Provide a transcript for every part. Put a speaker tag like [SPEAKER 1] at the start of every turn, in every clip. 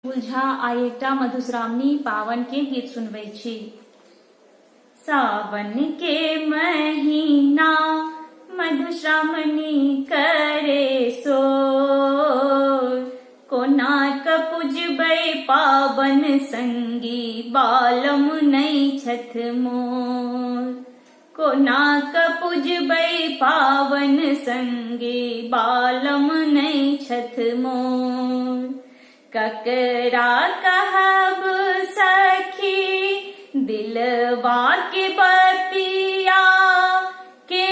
[SPEAKER 1] उलझा आ एकटा मधुश्रावणी पावन के गीत सुनबै छी। सावन के महीना मधुश्रावणी करे सोर, कोना क पूजबै पावन संगी बालम नहीं छथ मोर। कोना क पूजबै पावन संगी बालम नहीं छथ मोर। ककरा कहब सखी दिलवा के बतिया, के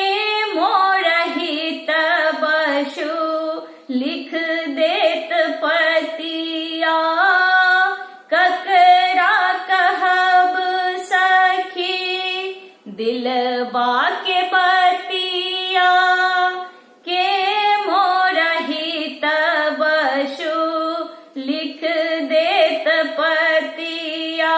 [SPEAKER 1] मोरहित बसु लिख देत पतिया। ककरा कहब सखी दिलवा के बतिया, के मोरहित बसु लिख देत पतिया।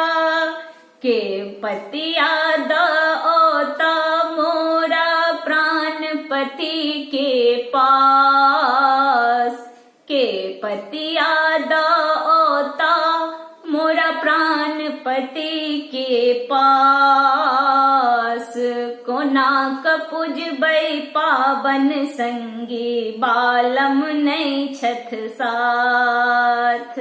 [SPEAKER 1] के पतिया दओता मोरा प्राणपति के पास, के पतिया दओता मोरा प्राणपति के पास। कोना क पूजबै पावन संगी बालम नहीं छथ साथ।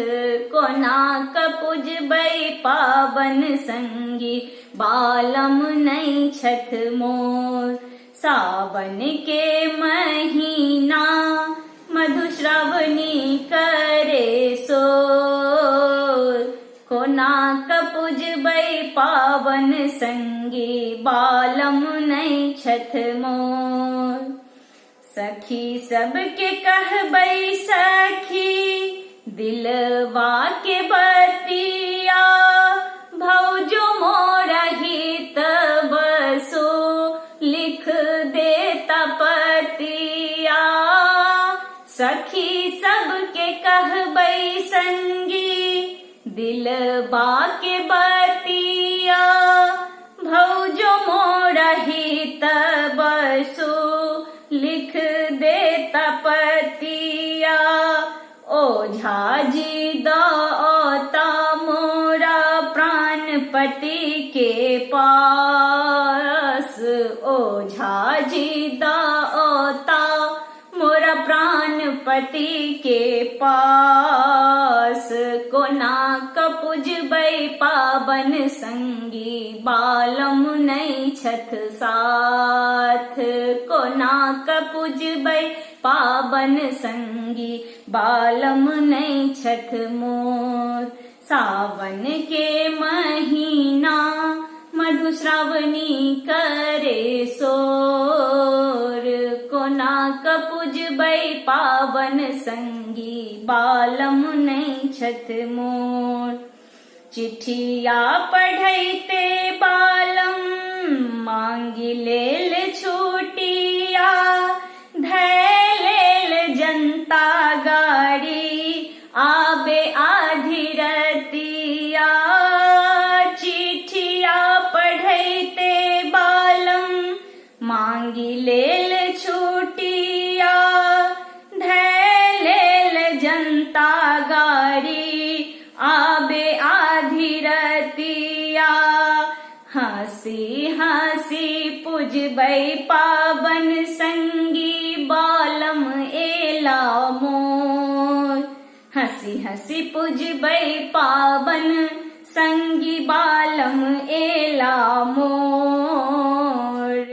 [SPEAKER 1] कोना क पूजबै पावन संगी बालम नहीं छथ मोर। सावन के महीना मधुश्रावणी करे सोर, कोना क पूजबै पावन संगी बालम नहीं छथ मोर। सखी सबके कहबै सखी दिलवा के बतिया, भौजो मोरहित बसो लिख देता पतिया। सखी सबके कहबै संगी दिलवा के बतिया, भौजो मोरहित बसो लिख देता पतिया। ओझा जी दओता मोरा प्राणपति के पास। ओझा जी दओता मोरा प्राणपति के पास। कोना क पूजबै पावन संगी बालम नहीं छथ साथ। कोना क पूजबै पावन संगी बालम नहीं छथ मोर। सावन के महीना मधुश्रावणी करे सोर, कोना क पूजबै पावन संगी बालम नहीं छथ मोर। चिठिया पढ़ैते बालम मांगी लेल छुटिया, धै लेल जनता गाड़ी आबे आधी रतिया। चिठिया पढ़ैते बालम मांगी लेल छुटिया, धै लेल जनता गाड़ी आबे आधी रतिया। हंसी हंसी पूजबै पावन संगी बालम एला मोर। हंसी हंसी पूजबै पावन संगी बालम एला मोर।